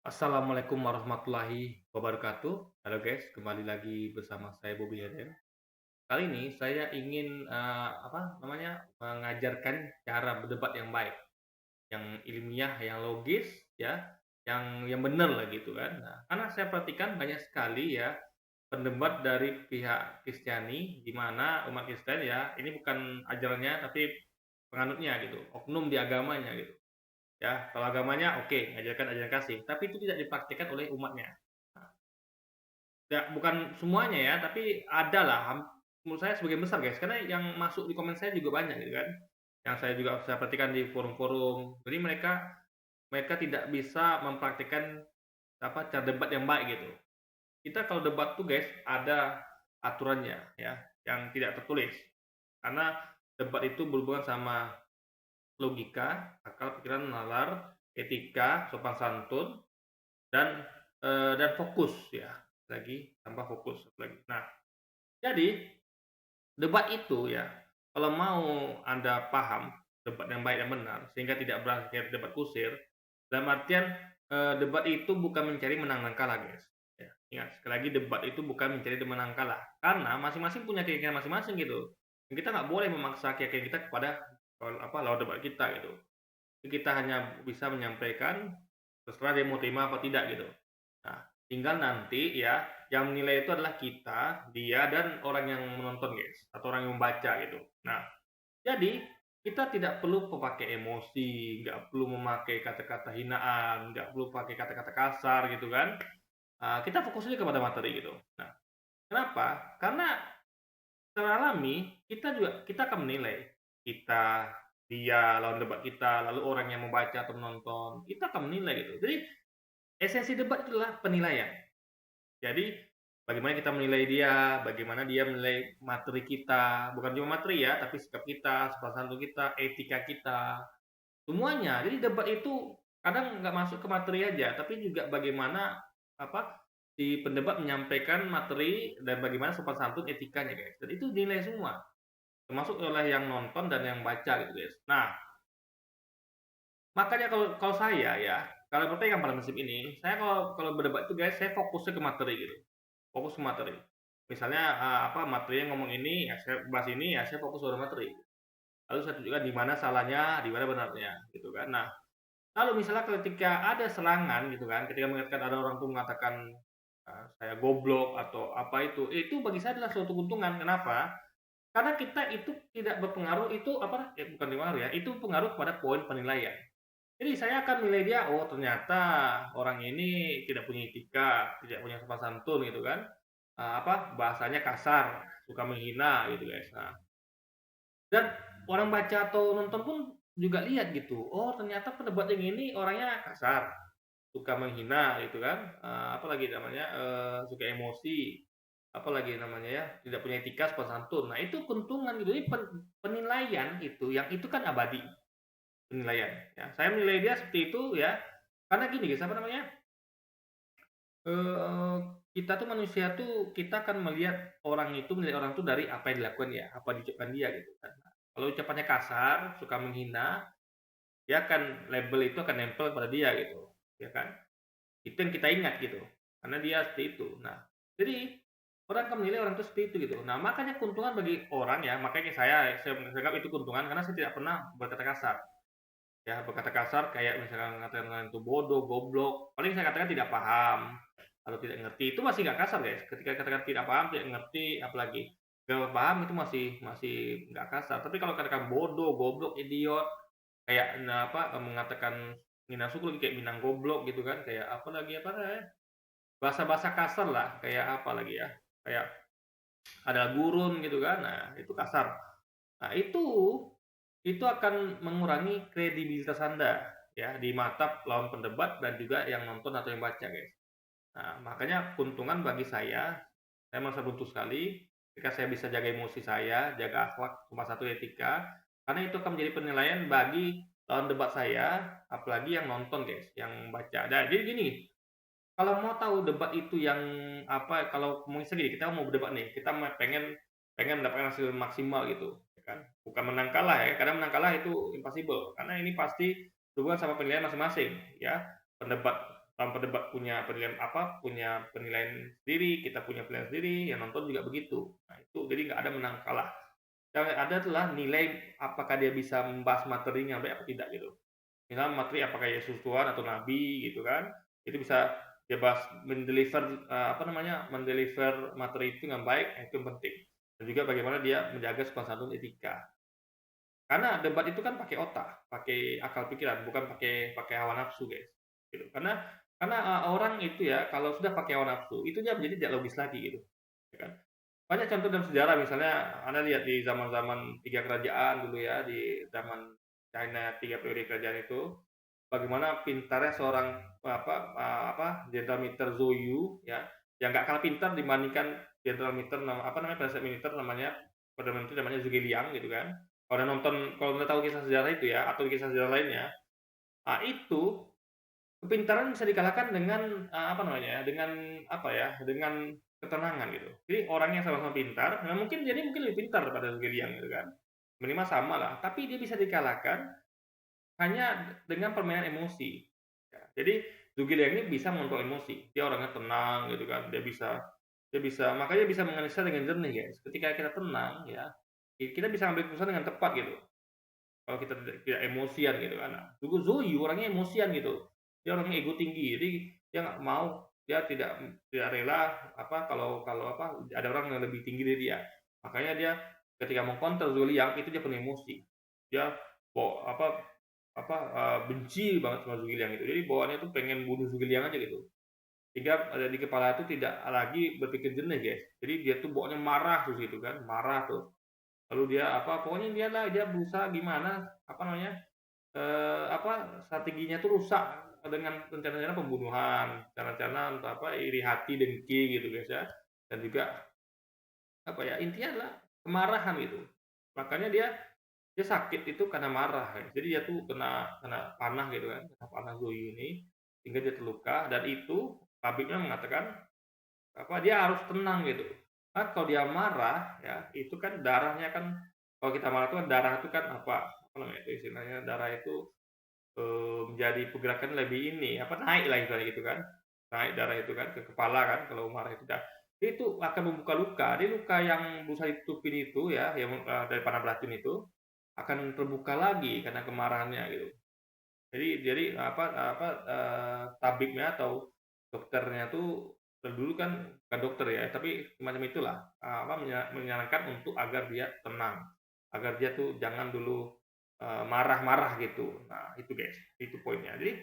Assalamualaikum warahmatullahi wabarakatuh. Halo guys, kembali lagi bersama saya Bobby Heden. Kali ini saya ingin mengajarkan cara berdebat yang baik, yang ilmiah, yang logis, ya, yang benar lah gitu kan. Nah, karena saya perhatikan banyak sekali ya pendebat dari pihak Kristiani, di mana umat Kristen ya ini bukan ajarannya tapi penganutnya gitu, oknum di agamanya gitu. Ya, kalau agamanya oke, mengajarkan ajaran kasih, tapi itu tidak dipraktikkan oleh umatnya. Nah, ya bukan semuanya ya, tapi ada lah, menurut saya sebagian besar guys, karena yang masuk di komen saya juga banyak gitu kan, yang saya perhatikan di forum-forum. Jadi mereka mereka tidak bisa mempraktikkan cara debat yang baik gitu. Kita kalau debat tuh guys, ada aturannya ya, yang tidak tertulis. Karena debat itu berhubungan sama logika, akal, pikiran, nalar, etika, sopan santun, dan fokus ya, lagi tambah fokus lagi. Nah, jadi debat itu ya, kalau mau Anda paham debat yang baik dan benar sehingga tidak berakhir debat kusir, dalam artian, debat itu bukan mencari menang dan kalah, guys, ya. Ingat, sekali lagi debat itu bukan mencari menang kalah, karena masing-masing punya keyakinan masing-masing gitu. Dan kita nggak boleh memaksa keyakinan kita kepada lawan debat kita gitu. Jadi kita hanya bisa menyampaikan, terserah dia mau terima apa tidak gitu. Nah, tinggal nanti ya, yang menilai itu adalah kita, dia, dan orang yang menonton guys, atau orang yang membaca gitu. Nah, jadi kita tidak perlu memakai emosi, nggak perlu memakai kata-kata hinaan, nggak perlu pakai kata-kata kasar gitu kan. Kita fokus aja kepada materi gitu. Nah, kenapa? Karena secara alami kita akan menilai, kita, dia, lawan debat kita, lalu orang yang membaca atau menonton, kita akan menilai gitu. Jadi esensi debat itu adalah penilaian. Jadi, bagaimana kita menilai dia, bagaimana dia menilai materi kita, bukan cuma materi ya, tapi sikap kita, sopan santun kita, etika kita, semuanya. Jadi debat itu kadang nggak masuk ke materi aja, tapi juga bagaimana si pendebat menyampaikan materi dan bagaimana sopan santun etikanya, guys. Dan itu dinilai semua, termasuk oleh yang nonton dan yang baca gitu, guys. Nah, makanya kalau kalau saya ya, kalau berpegang pada prinsip ini, saya kalau kalau berdebat itu guys, saya fokusnya ke materi gitu. Fokus ke materi. Misalnya, materinya ngomong ini, ya saya bahas ini, ya saya fokus pada materi. Lalu saya tunjukkan di mana salahnya, di mana benarnya, gitu kan. Nah, kalau misalnya ketika ada serangan gitu kan, ketika mengatakan ada orang tuh mengatakan, saya goblok atau apa itu bagi saya adalah suatu keuntungan. Kenapa? Karena kita itu tidak berpengaruh itu bukan pengaruh ya, itu pengaruh pada poin penilaian. Jadi saya akan nilai dia, oh ternyata orang ini tidak punya etika, tidak punya sopan santun gitu kan. Bahasanya kasar, suka menghina gitu guys. Nah, dan orang baca atau nonton pun juga lihat gitu, oh ternyata pendebat yang ini orangnya kasar, suka menghina gitu kan. Apalagi namanya, suka emosi, apalagi namanya ya, tidak punya etika, sopan santun. Nah itu keuntungan gitu, jadi penilaian itu, yang itu kan abadi. Penilaian, ya. Saya menilai dia seperti itu ya, karena gini guys, eee, kita tuh manusia tuh, kita akan melihat orang itu, menilai orang tuh dari apa yang dilakukan ya, apa yang diucapkan dia gitu kan. Kalau ucapannya kasar, suka menghina, dia akan label itu akan nempel pada dia gitu, ya kan. Itu yang kita ingat gitu, karena dia seperti itu. Nah, jadi orang akan menilai orang itu seperti itu gitu. Nah, makanya keuntungan bagi orang ya, makanya saya menganggap itu keuntungan karena saya tidak pernah berkata kasar. Ya, berkata kasar kayak misalkan ngatain orang itu bodoh, goblok, paling saya katakan tidak paham atau tidak ngerti, itu masih nggak kasar, guys. Ketika katakan tidak paham, tidak ngerti, apalagi nggak paham itu masih masih nggak kasar. Tapi kalau katakan bodoh, goblok, idiot, kayak mengatakan Minang suku lagi kayak Minang goblok gitu kan, kayak apa lagi apa namanya, bahasa-bahasa kasar lah, kayak apa lagi ya, kayak ada gurun gitu kan, nah itu kasar. Nah itu akan mengurangi kredibilitas Anda ya di mata lawan pendebat dan juga yang nonton atau yang baca, guys. Nah, makanya keuntungan bagi saya merasa beruntung sekali ketika saya bisa jaga emosi saya, jaga akhlak, cuma satu etika, karena itu akan menjadi penilaian bagi lawan debat saya, apalagi yang nonton, guys, yang baca. Nah, jadi gini, kalau mau tahu debat itu yang kalau misalnya gini, kita mau berdebat nih, kita pengen pengen mendapatkan hasil maksimal gitu, ya kan. Bukan menang kalah ya, karena menang kalah itu impossible, karena ini pasti berhubungan sama penilaian masing-masing, ya. Pendebat Pedebat punya penilaian apa, punya penilaian sendiri, kita punya penilaian sendiri, yang nonton juga begitu. Nah, itu jadi nggak ada menang kalah. Yang ada adalah nilai apakah dia bisa membahas materinya baik atau tidak gitu. Misalnya materi apakah Yesus Tuhan atau nabi gitu kan. Itu bisa dia bahas mendeliver apa namanya? Mendeliver materi itu dengan baik, itu yang penting. Dan juga bagaimana dia menjaga sopan santun etika. Karena debat itu kan pakai otak, pakai akal pikiran, bukan pakai pakai hawa nafsu, guys. Gitu. Karena orang itu ya kalau sudah pakai hawa nafsu, itu dia menjadi tidak logis lagi gitu. Ya kan? Banyak contoh dalam sejarah misalnya Anda lihat di zaman-zaman tiga kerajaan dulu ya, di zaman China tiga periode kerajaan itu, bagaimana pintarnya seorang jenderal militer Zhou Yu ya, yang nggak kalah pintar dibandingkan jenderal militer apa namanya penasihat militer namanya perdana menteri namanya Zhuge Liang gitu kan. Kalau Anda tahu kisah sejarah itu ya atau kisah sejarah lainnya, itu kepintaran bisa dikalahkan dengan apa namanya? Dengan apa ya? Dengan ketenangan gitu. Jadi orang yang sama-sama pintar, nah mungkin lebih pintar daripada Zhuge Liang gitu kan. Minimal sama lah, tapi dia bisa dikalahkan hanya dengan permainan emosi. Ya, jadi Zugil ini bisa mengontrol emosi. Dia orangnya tenang gitu kan. Dia bisa makanya bisa menganalisa dengan jernih, guys. Ketika kita tenang ya, kita bisa ambil keputusan dengan tepat gitu. Kalau kita tidak emosian gitu kan. Nah, Zuyu orangnya emosian gitu. Dia orangnya ego tinggi. Jadi dia nggak mau, dia tidak tidak rela apa kalau kalau apa ada orang yang lebih tinggi dari dia. Makanya dia ketika mengkonter Zuliang itu dia penuh emosi. Dia apa benci banget sama Zugiliang itu. Jadi bawaannya tuh pengen bunuh Zugiliang aja gitu. Sehingga ada di kepala itu tidak lagi berpikir jernih, guys. Jadi dia tuh bawaannya marah terus gitu kan, marah tuh. Lalu dia apa, pokoknya dia berusaha gimana, apa namanya, strateginya tuh rusak dengan rencana-rencana pembunuhan, rencana-rencana untuk apa, iri hati, dengki gitu guys ya. Dan juga apa ya, intinya adalah kemarahan gitu. Makanya dia sakit itu karena marah ya. Jadi dia tuh kena kena panah gitu kan, kena panah Zoe ini sehingga dia terluka dan itu tabibnya mengatakan apa dia harus tenang gitu. Nah, kalau dia marah ya itu kan darahnya kan kalau kita marah itu kan darah itu kan apa namanya itu istilahnya darah itu menjadi pergerakan lebih ini apa naik lah istilahnya gitu kan. Naik darah itu kan ke kepala kan kalau marah itu dah itu akan membuka luka. Di luka yang berusaha ditutupin itu ya yang dari panah beracun itu akan terbuka lagi karena kemarahannya gitu. Jadi tabibnya atau dokternya tuh dulu kan bukan dokter ya, tapi semacam itulah menyarankan untuk agar dia tenang, agar dia tuh jangan dulu marah-marah gitu. Nah itu guys, itu poinnya. Jadi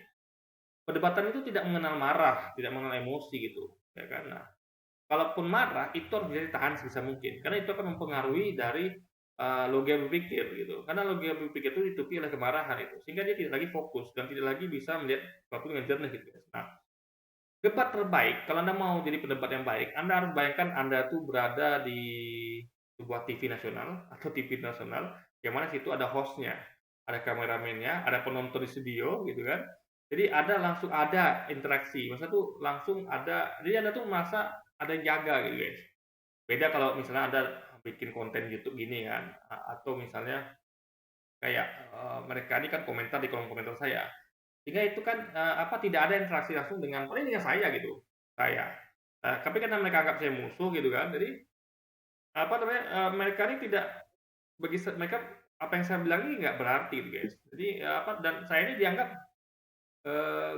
perdebatan itu tidak mengenal marah, tidak mengenal emosi gitu, ya kan? Nah, kalaupun marah itu harus bisa ditahan sebisa mungkin, karena itu akan mempengaruhi dari logika berpikir gitu. Karena logika berpikir itu ditutupi oleh kemarahan itu, sehingga dia tidak lagi fokus dan tidak lagi bisa melihat sesuatu dengan jernih gitu. Nah, debat terbaik kalau Anda mau jadi pendebat yang baik, Anda harus bayangkan Anda tuh berada di sebuah TV nasional atau TV nasional yang mana situ ada hostnya, ada kameramennya, ada penonton di studio gitu kan. Jadi langsung ada interaksi, maksudnya tuh langsung ada, jadi Anda tuh merasa ada yang jaga gitu guys. Beda kalau misalnya Anda bikin konten YouTube gini kan, atau misalnya kayak mereka ini kan komentar di kolom komentar saya. Sehingga itu kan tidak ada interaksi langsung dengan paling dengan saya gitu. Saya. Tapi karena mereka anggap saya musuh gitu kan. Jadi apa namanya mereka ini tidak bagi mereka apa yang saya bilang ini nggak berarti guys. Jadi dan saya ini dianggap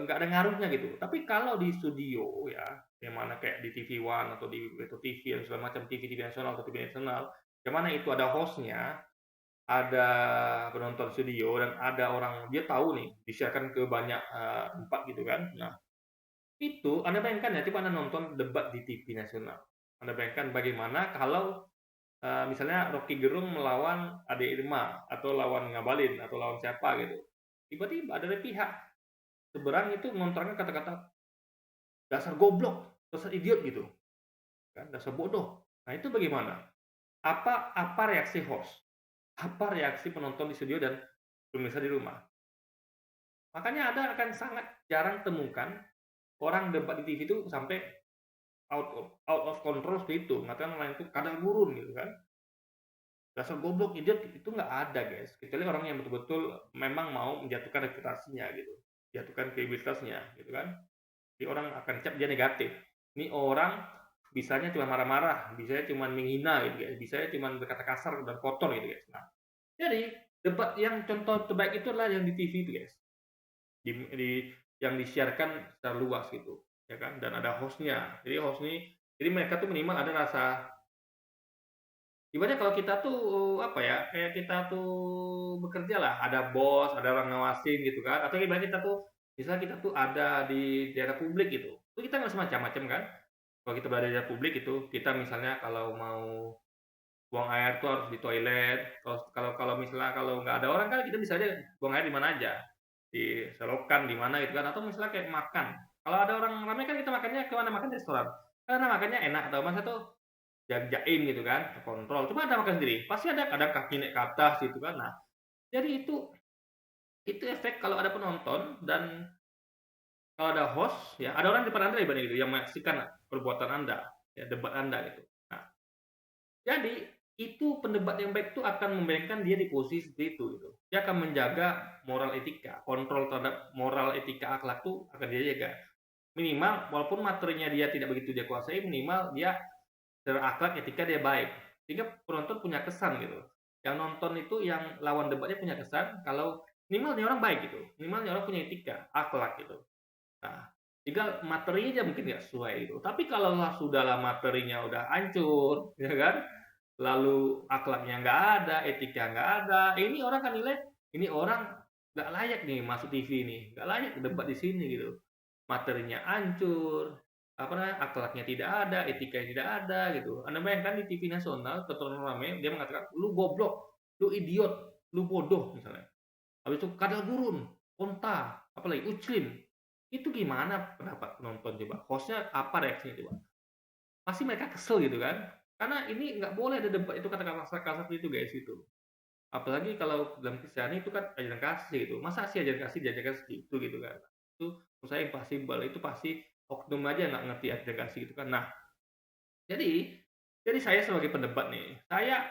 nggak ada ngaruhnya gitu. Tapi kalau di studio ya, yang mana kayak di TV One atau di Metro TV dan segala macam TV nasional atau TV nasional, yang mana itu ada hostnya, ada penonton studio dan ada orang dia tahu nih disiarkan ke banyak tempat gitu kan. Nah itu Anda bayangkan ya, coba Anda nonton debat di TV nasional. Anda bayangkan bagaimana kalau misalnya Rocky Gerung melawan Ade Irma atau lawan Ngabalin atau lawan siapa gitu. Tiba-tiba ada dari pihak seberang itu ngontrolnya kata-kata dasar goblok, dasar idiot gitu, kan, dasar bodoh. Nah itu bagaimana? Apa reaksi host? Apa reaksi penonton di studio dan pemirsa di rumah? Makanya Anda akan sangat jarang temukan orang debat di TV itu sampai out of control seperti itu, mengatakan lain itu kadal gurun gitu kan. Dasar goblok, idiot itu nggak ada guys. Kecuali orang yang betul-betul memang mau menjatuhkan reputasinya gitu, menjatuhkan kredibilitasnya gitu kan. Jadi orang akan cap dia negatif. Ini orang bisanya cuma marah-marah, bisanya cuma menghina gitu guys, bisanya cuma berkata kasar dan kotor gitu guys. Nah, jadi debat yang contoh terbaik itu adalah yang di TV itu guys. Di yang disiarkan secara luas gitu, ya kan? Dan ada hostnya. Jadi host ini jadi mereka tuh minimal ada rasa ibaratnya kalau kita tuh, apa ya, kayak kita tuh bekerja lah, ada bos, ada orang ngawasin gitu kan, atau ibaratnya kita tuh misalnya kita tuh ada di daerah publik gitu, itu kita nggak semacam-macam kan. Kalau kita berada di daerah publik itu, kita misalnya kalau mau buang air tuh harus di toilet, terus kalau kalau misalnya kalau nggak ada orang kan kita bisa aja buang air di mana aja, di selokan, di mana gitu kan, atau misalnya kayak makan. Kalau ada orang ramai kan kita makannya ke mana, makan di restoran. Karena makannya enak atau masa tuh jaim gitu kan, terkontrol. Cuma ada makan sendiri, pasti ada kadang kaki naik ke atas gitu kan. Nah, jadi itu efek kalau ada penonton dan kalau ada host, ya ada orang di depan Anda ibaratnya gitu yang menyaksikan perbuatan Anda, ya debat Anda gitu. Nah, jadi itu pendebat yang baik itu akan membayangkan dia di posisi seperti itu gitu. Dia akan menjaga moral etika, kontrol terhadap moral etika akhlak itu akan dia jaga. Minimal walaupun materinya dia tidak begitu dia kuasai, minimal dia secara akhlak etika dia baik. Sehingga penonton punya kesan gitu. Yang nonton itu yang lawan debatnya punya kesan kalau minimal dia orang baik gitu. Minimal dia orang punya etika, akhlak gitu. Nah, tinggal materinya aja mungkin nggak sesuai itu. Tapi kalau sudahlah materinya udah hancur, ya kan? Lalu akhlaknya nggak ada, etika nggak ada, ini orang kan nilai, ini orang nggak layak nih masuk TV nih, nggak layak debat di sini gitu. Materinya hancur, apa namanya, akhlaknya tidak ada, etika tidak ada gitu. Anda bayangkan di TV nasional, tontonan rame, dia mengatakan, "Lu goblok, lu idiot, lu bodoh," misalnya. Habis itu kadal gurun, onta, apalagi uclin. Itu gimana pendapat penonton coba? Host-nya apa reaksinya coba? Pasti mereka kesel gitu kan? Karena ini nggak boleh ada debat itu kata-kata kasar-kasar itu guys itu. Apalagi kalau dalam Kristiani itu kan ajaran kasih itu. Masa sih ajaran kasih diajarkan segitu gitu kan? Itu menurut saya impossible. Itu pasti oknum aja nggak ngerti ajaran kasih gitu kan. Nah, jadi jadi saya sebagai pendebat nih, saya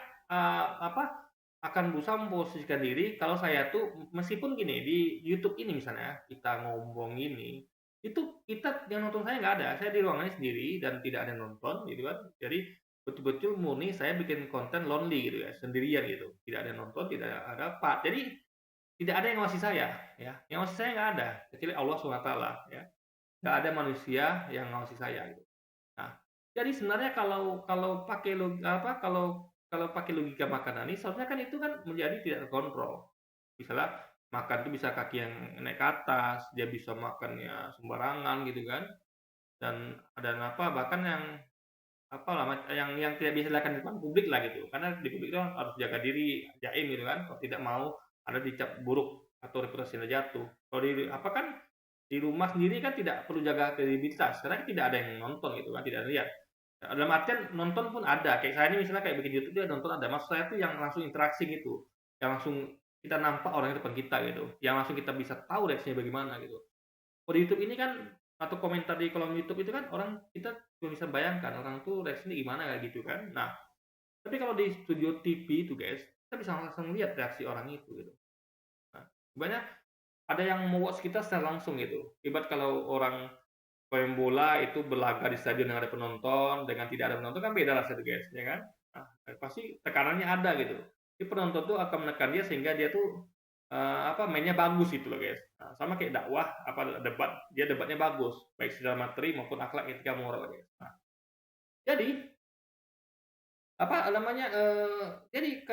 apa akan berusaha memposisikan diri kalau saya tuh meskipun gini di YouTube ini misalnya kita ngomong ini, itu kita yang nonton saya nggak ada. Saya di ruangannya sendiri dan tidak ada yang nonton gitu kan. Jadi betul-betul murni saya bikin konten lonely gitu ya, sendirian gitu. Tidak ada yang nonton, tidak ada apa. Jadi tidak ada yang ngawasi saya ya. Yang ngawasi saya nggak ada, kecuali Allah SWT ya. Nggak ada manusia yang ngawasi saya gitu. Nah, jadi sebenarnya kalau kalau pakai apa, kalau pakai logika makanan ini seharusnya kan itu kan menjadi tidak terkontrol. Misalnya makan itu bisa kaki yang naik ke atas, dia bisa makannya sembarangan gitu kan. Dan apa bahkan yang apa lama yang tidak bisa dilakukan di depan publik lah gitu. Karena di publik itu harus jaga diri, jaim gitu kan. Kalau tidak mau ada dicap buruk atau reputasinya jatuh. Kalau di apa kan di rumah sendiri kan tidak perlu jaga kredibilitas karena tidak ada yang nonton gitu kan, tidak ada lihat. Dalam artian nonton pun ada, kayak saya ini misalnya kayak bikin YouTube dia nonton ada, maksud saya tuh yang langsung interaksi gitu, yang langsung kita nampak orang di depan kita gitu, yang langsung kita bisa tahu reaksinya bagaimana gitu. Kalau di YouTube ini kan atau komentar di kolom YouTube itu kan orang kita cuma bisa bayangkan orang tuh reaksinya gimana kayak gitu kan. Nah, tapi kalau di studio TV itu guys, kita bisa langsung lihat reaksi orang itu gitu. Nah, banyak ada yang me-watch kita secara langsung gitu. Ibarat kalau orang pemain bola itu berlaga di stadion yang ada penonton dengan tidak ada penonton kan beda rasanya guys, ya kan? Nah, pasti tekanannya ada gitu. Jadi penonton tuh akan menekan dia sehingga dia tuh apa mainnya bagus gitu loh guys. Nah, sama kayak dakwah apa debat, dia debatnya bagus baik secara materi maupun akhlak etika moral guys. Nah, jadi apa namanya jadi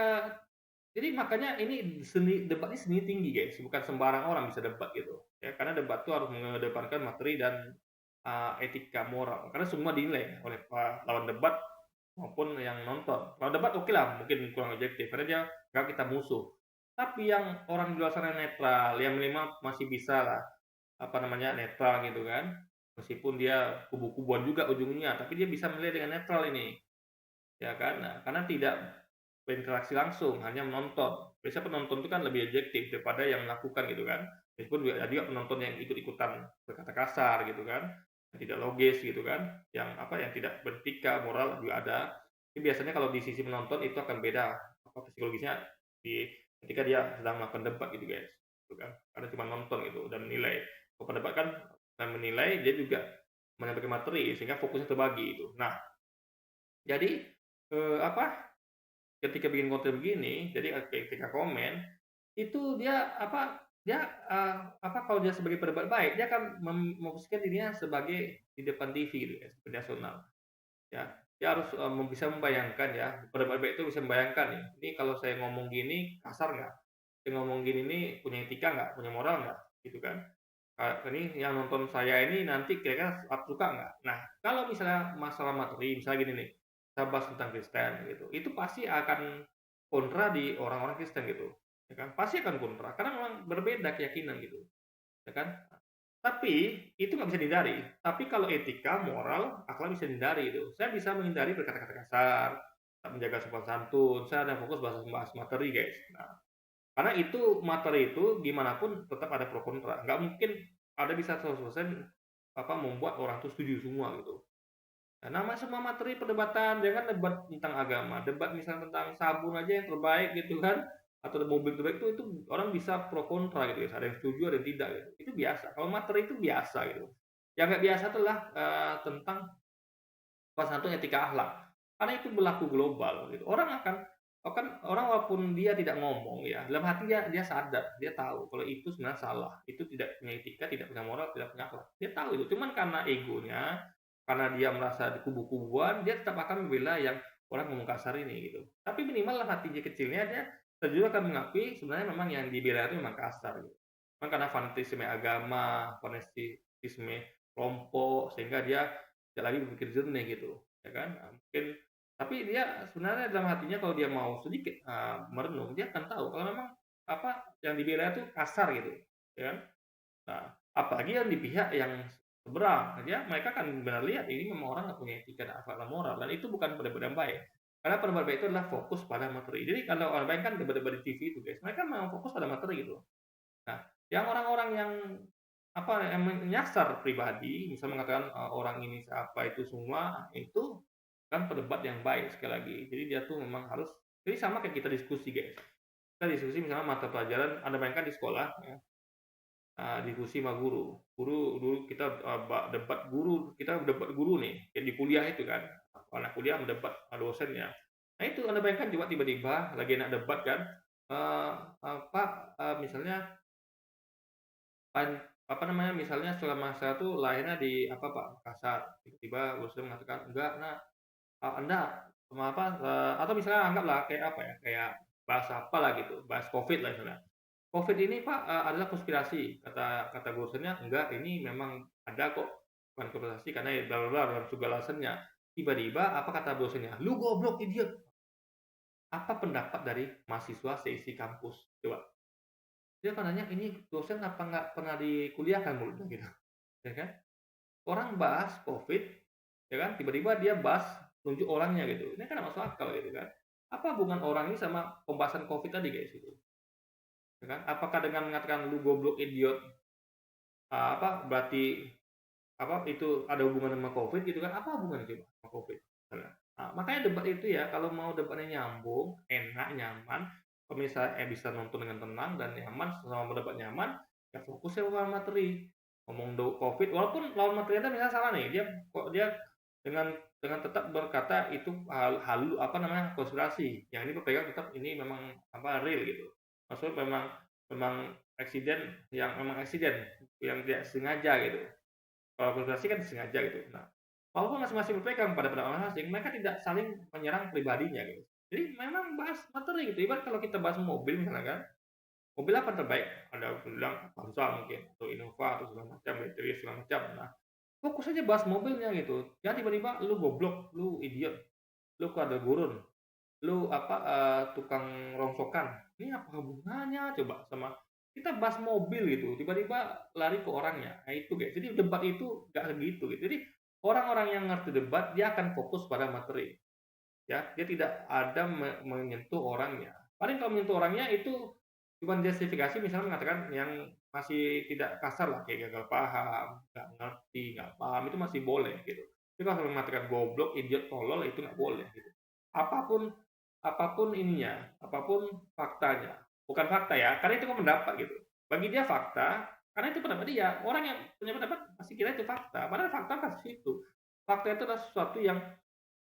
jadi makanya ini debat ini seni tinggi guys, bukan sembarang orang bisa debat gitu. Ya, karena debat itu harus mengedepankan materi dan etika moral. Karena semua dinilai oleh lawan debat maupun yang nonton. Lawan debat oke lah, mungkin kurang objektif karena dia nggak kita musuh. Tapi yang orang di luar sana netral, yang minimal masih bisa lah apa namanya netral gitu kan. Meskipun dia kubu-kubuan juga ujungnya, tapi dia bisa melihat dengan netral ini. Ya kan? Nah, karena tidak berinteraksi langsung, hanya menonton. Biasanya penonton itu kan lebih objektif daripada yang melakukan gitu kan. Meskipun ada juga penonton yang ikut-ikutan berkata kasar gitu kan, yang tidak logis gitu kan, yang apa yang tidak beretika, moral juga ada. Tapi biasanya kalau di sisi penonton itu akan beda apa psikologisnya di ketika dia sedang melakukan debat gitu guys, gitu kan. Karena cuma nonton gitu dan menilai. Kalau pendebat kan menilai, dia juga menyampaikan materi sehingga fokusnya terbagi itu. Nah, jadi, apa, ketika bikin konten begini, jadi ketika komen, itu dia apa, dia, kalau dia sebagai pendapat baik, dia akan memposisikan dirinya sebagai di depan TV gitu ya, seperti nasional. Ya, dia harus, bisa membayangkan ya, pendapat baik itu bisa membayangkan nih, ini kalau saya ngomong gini kasar nggak? Saya ngomong gini nih punya etika nggak? Punya moral nggak? Gitu kan. Ini yang nonton saya ini nanti kira-kira suka nggak? Nah, kalau misalnya masalah materi, misalnya gini nih, saya bahas tentang Kristen gitu, itu pasti akan kontra di orang-orang Kristen gitu, ya kan? Pasti akan kontra, karena memang berbeda keyakinan gitu, ya kan? Tapi itu nggak bisa dihindari. Tapi kalau etika, moral, akhlak bisa dihindari itu. Saya bisa menghindari berkata-kata kasar, menjaga sopan santun, saya ada fokus bahas materi guys. Nah, karena itu materi itu gimana pun tetap ada pro kontra. Nggak mungkin ada bisa 100% membuat orang tuh setuju semua gitu. Nah, nama semua materi perdebatan, jangan debat tentang agama, debat misalnya tentang sabun aja yang terbaik gitu kan, atau mobil terbaik itu orang bisa pro kontra gitu ya, ada yang setuju, ada yang tidak gitu. Itu biasa. Kalau materi itu biasa gitu. Yang nggak biasa adalah tentang salah satu etika akhlak. Karena itu berlaku global gitu. Orang walaupun dia tidak ngomong ya, dalam hati dia sadar, dia tahu kalau itu sebenarnya salah. Itu tidak punya etika, tidak punya moral, tidak punya akhlak. Dia tahu itu. Cuman karena egonya, karena dia merasa di kubu-kubuan, dia tetap akan membela yang orang ngomong kasar ini gitu. Tapi minimal dalam hati dia kecilnya dia sejujurnya akan mengakui sebenarnya memang yang dibela itu memang kasar gitu. Memang karena fanatisme agama, fanatisme kelompok sehingga dia tidak lagi berpikir jernih gitu, ya kan? Mungkin tapi dia sebenarnya dalam hatinya kalau dia mau sedikit, merenung, dia akan tahu kalau memang yang dibela itu kasar gitu, ya kan? Nah, apalagi yang di pihak yang seberang, mereka akan benar lihat ini memang orang nggak punya etika dan akhlak dan moral dan itu bukan pendapat yang baik. Karena pendapat baik itu adalah fokus pada materi. Jadi kalau orang baik kan debat-debat di TV itu guys, mereka memang fokus pada materi gitu. Nah, yang orang-orang yang menyasar pribadi, misal mengatakan, orang ini siapa itu semua, itu kan pendebat yang baik sekali lagi. Jadi dia tuh memang harus jadi sama kayak kita diskusi, guys. Kita diskusi misalnya mata pelajaran, Anda bayangkan di sekolah ya, diskusi sama guru. Guru dulu kita, debat guru nih, kayak di kuliah itu kan. Anak kuliah mendebat sama dosennya. Nah itu Anda bayangkan coba tiba-tiba lagi enak debat kan, Pak, misalnya misalnya selama saya tuh lahirnya di Pak, Makassar, tiba-tiba dosen mengatakan, "Enggak, Nak, Anda atau misalnya anggaplah kayak kayak bahas apalah gitu, bahas Covid lah misalnya. Covid ini Pak, adalah konspirasi, kata kata dosennya, "Enggak, ini memang ada kok, bukan konspirasi karena ya bla bla bla dalam segala alasannya." Tiba-tiba apa kata dosennya, "Lu goblok, idiot." Apa pendapat dari mahasiswa seisi kampus? Coba. Dia kan nanya, "Ini dosen apa nggak pernah dikuliahkan mulutnya?" Gitu, ya kan? Orang bahas Covid, ya kan, tiba-tiba dia bahas nunjuk orangnya gitu. Ini kan nggak masuk akal gitu kan. Apa hubungan orang ini sama pembahasan Covid tadi guys gitu, ya kan? Apakah dengan mengatakan lu goblok idiot, berarti itu ada hubungan sama Covid gitu kan? Apa hubungannya coba sama Covid? Misalnya. Nah, makanya debat itu ya kalau mau debatnya nyambung, enak, nyaman, kalau misalnya bisa nonton dengan tenang dan nyaman, sama mendapat nyaman, ya fokusnya pada materi. Ngomong Covid, walaupun lawan materinya misalnya salah nih, dia dengan tetap berkata itu konspirasi. Yang ini berpegang tetap ini memang real gitu. Maksudnya memang eksiden yang tidak sengaja gitu. Kalau konspirasi kan disengaja gitu. Nah, walaupun masing-masing berpegang pada pendapat masing-masing, mereka tidak saling menyerang pribadinya gitu. Jadi memang bahas materi gitu. Ibarat kalau kita bahas mobil misalnya kan, mobil apa terbaik? Ada yang bilang Avanza mungkin, atau Innova, atau segala macam, BTW segala macam. Nah, fokus aja bahas mobilnya gitu. Jangan tiba-tiba lu goblok, lu idiot, lu ada gurun, lu tukang rongsokan. Ini apa hubungannya coba sama kita bahas mobil gitu, tiba-tiba lari ke orangnya. Nah itu guys. Jadi debat itu nggak segitu gitu. Jadi orang-orang yang ngerti debat dia akan fokus pada materi. Ya, dia tidak ada menyentuh orangnya. Paling kalau menyentuh orangnya itu cuma justifikasi misalnya mengatakan yang masih tidak kasar lah kayak gagal paham, nggak ngerti, nggak paham itu masih boleh gitu. Tapi kalau mengatakan goblok, idiot, tolol itu nggak boleh gitu. Apapun apapun ininya, apapun faktanya. Bukan fakta ya, karena itu kan pendapat gitu. Bagi dia fakta, karena itu pendapat dia. Orang yang punya pendapat pasti kira itu fakta, padahal fakta kan situ. Fakta itu adalah sesuatu yang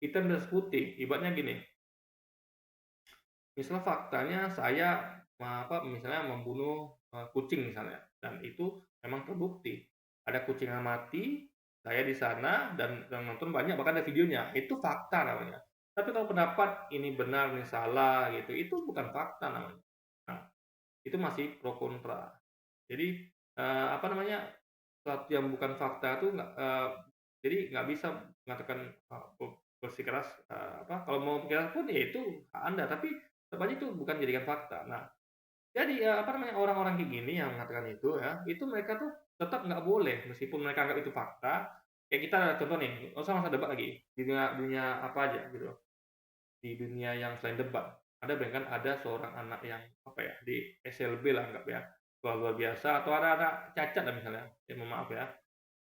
hitam dan putih. Ibaratnya gini, misal faktanya saya misalnya membunuh, kucing misalnya, dan itu memang terbukti. Ada kucing yang mati, saya di sana dan yang nonton banyak, bahkan ada videonya, itu fakta namanya. Tapi kalau pendapat ini benar, ini salah gitu, itu bukan fakta namanya. Nah, itu masih pro kontra. Jadi, sesuatu yang bukan fakta itu jadi nggak bisa mengatakan, bersikeras, kalau mau bersikeras pun ya itu hak Anda, tapi tetap aja itu bukan jadikan fakta. Nah, jadi, orang-orang kayak gini yang mengatakan itu ya, itu mereka tuh tetap nggak boleh meskipun mereka anggap itu fakta, kayak kita contoh nih, nggak usah debat lagi, di dunia dunia apa aja gitu, di dunia yang selain debat. Ada bayangkan ada seorang anak yang, di SLB lah anggap ya, sekolah luar biasa atau ada anak cacat lah misalnya, ya mohon maaf ya.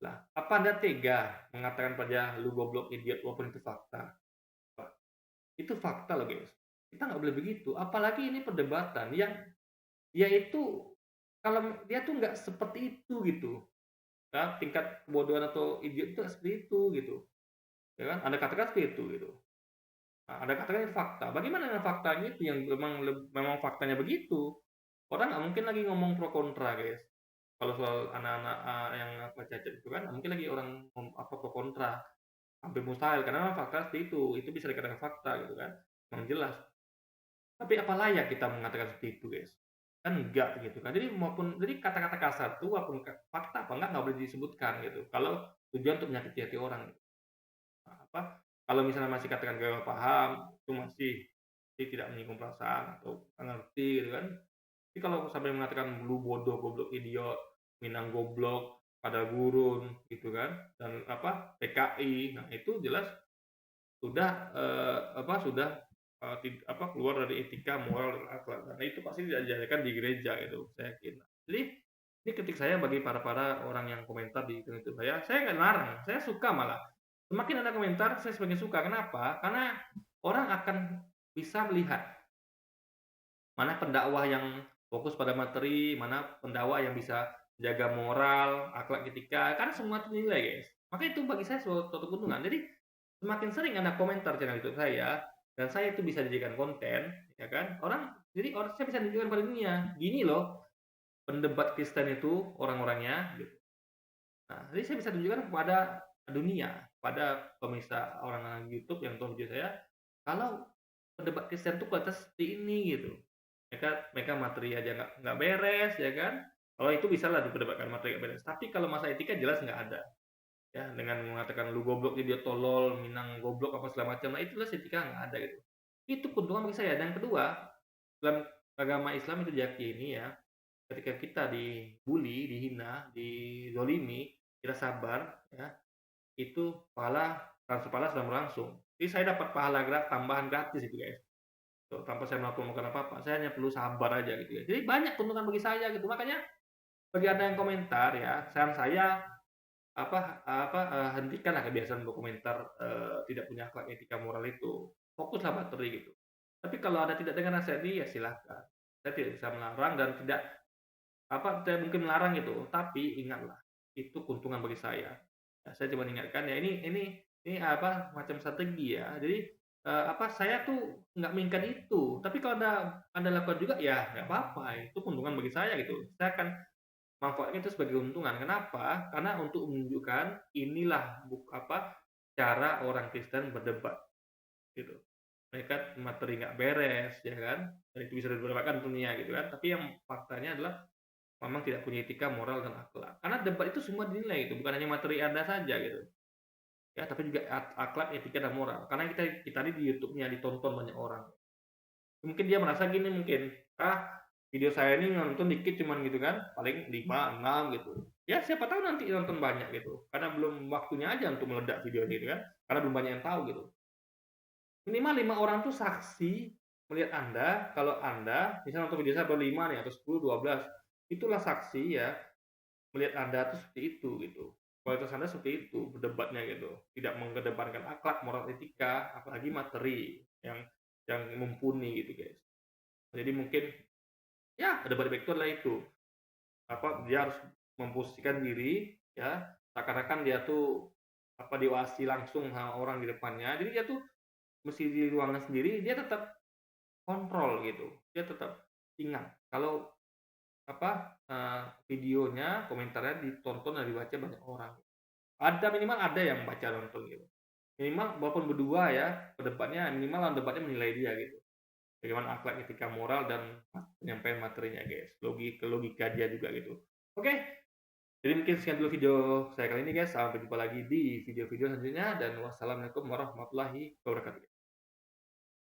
Lah, apa Anda tega mengatakan pada, "Lu goblok, idiot," walaupun itu fakta? Wah, itu fakta loh guys. Kita nggak boleh begitu, apalagi ini perdebatan yang dia itu kalau dia tuh nggak seperti itu gitu, ya, tingkat kebodohan atau idiot itu nggak seperti itu gitu, ya kan? Anda katakan seperti itu gitu. Nah, Anda katakan itu fakta. Bagaimana dengan faktanya itu yang memang faktanya begitu? Orang nggak mungkin lagi ngomong pro kontra guys. Kalau soal anak-anak yang cacat itu kan, nggak mungkin lagi orang pro kontra. Hampir mustahil karena memang fakta seperti itu bisa dikatakan fakta gitu kan, memang jelas. Tapi apa layak kita mengatakan seperti itu guys? Kan enggak gitu kan. Jadi kata-kata kasar itu walaupun fakta apa enggak boleh disebutkan gitu. Kalau tujuan untuk menyakiti hati orang. Nah, kalau misalnya masih katakan gagal paham, itu masih tidak menyinggung perasaan atau nggak ngerti gitu kan. Tapi kalau sampai mengatakan lu bodoh, goblok, idiot, Minang goblok, pada gurun gitu kan, dan PKI, nah itu jelas sudah, sudah, keluar dari etika, moral, dan akhlak, dan itu pasti tidak diajarkan di gereja gitu, saya yakin. Jadi, ini kritik saya bagi para orang yang komentar di YouTube saya nggak larang, saya suka malah. Semakin ada komentar, saya semakin suka. Kenapa? Karena orang akan bisa melihat mana pendakwah yang fokus pada materi, mana pendakwah yang bisa jaga moral, akhlak, etika, kan semua itu nilai guys. Maka itu bagi saya suatu keuntungan. Jadi semakin sering Anda komentar channel YouTube saya, dan saya itu bisa dijadikan konten, ya kan? Orang saya bisa tunjukkan pada dunia, gini loh pendebat Kristen itu orang-orangnya, gitu. Nah, jadi saya bisa tunjukkan kepada dunia, pada pemirsa orang-orang YouTube yang nonton video saya, kalau pendebat Kristen itu kualitas seperti ini gitu. Mereka materi aja nggak beres, ya kan? Kalau itu bisa lah diperdebatkan materi nggak beres. Tapi kalau masalah etika jelas nggak ada. Ya, dengan mengatakan lu goblok, dia tolol, Minang goblok apa segala macam. Nah, itu jelas etika nggak ada gitu. Itu keuntungan bagi saya. Dan kedua, dalam agama Islam itu diyakini ya, ketika kita dibully, dihina, dizolimi, kita sabar, ya, itu transfer pahala sedang berlangsung. Jadi saya dapat pahala tambahan gratis itu guys. Tuh, tanpa saya melakukan apa-apa, saya hanya perlu sabar aja gitu ya. Jadi banyak keuntungan bagi saya gitu. Makanya bagi Anda yang komentar ya, saran saya hentikanlah kebiasaan berkomentar tidak punya akhlak, etika, moral itu. Fokuslah materi gitu. Tapi kalau Anda tidak dengar nasihat ini ya silahkan. Saya tidak bisa melarang dan tidak mungkin melarang gitu. Tapi ingatlah, itu keuntungan bagi saya. Ya, saya cuma ingatkan ya ini macam strategi ya. Jadi saya tuh nggak menginginkan itu. Tapi kalau Anda lakukan juga ya nggak apa-apa. Itu keuntungan bagi saya gitu. Saya akan manfaatkan itu sebagai keuntungan. Kenapa? Karena untuk menunjukkan inilah cara orang Kristen berdebat gitu. Mereka materi nggak beres ya kan. Dan itu bisa diperdebatkan tentunya gitu kan. Tapi yang faktanya adalah memang tidak punya etika, moral, dan akhlak. Karena debat itu semua dinilai itu, bukan hanya materi Anda saja gitu. Ya, tapi juga akhlak, etika, dan moral. Karena kita ini di YouTube-nya ditonton banyak orang. Mungkin dia merasa gini mungkin, video saya ini nonton dikit cuman gitu kan, paling 5, 6 gitu. Ya siapa tahu nanti nonton banyak gitu. Karena belum waktunya aja untuk meledak video ini gitu kan. Karena belum banyak yang tahu gitu. Minimal 5 orang tuh saksi melihat Anda, kalau Anda misalnya nonton video saya baru 5 nih atau 10, 12, itulah saksi ya melihat Anda tuh seperti itu gitu. Kualitas Anda seperti itu berdebatnya gitu. Tidak mengedepankan akhlak, moral, etika, apalagi materi yang mumpuni gitu guys. Jadi mungkin ya debat itu adalah itu. Dia harus memposisikan diri ya seakan-akan dia tuh, diwasi langsung sama orang di depannya, jadi dia tuh mesti di ruangan sendiri, dia tetap kontrol gitu, dia tetap ingat kalau, videonya, komentarnya ditonton dan dibaca banyak orang. Minimal ada yang baca, nonton gitu. Minimal walaupun berdua ya, berdebatnya minimal lawan debatnya menilai dia gitu. Bagaimana akhlak, etika, moral, dan penyampaian materinya guys, logika dia juga gitu. Oke, jadi mungkin sekian dulu video saya kali ini guys, sampai jumpa lagi di video-video selanjutnya dan wassalamualaikum warahmatullahi wabarakatuh.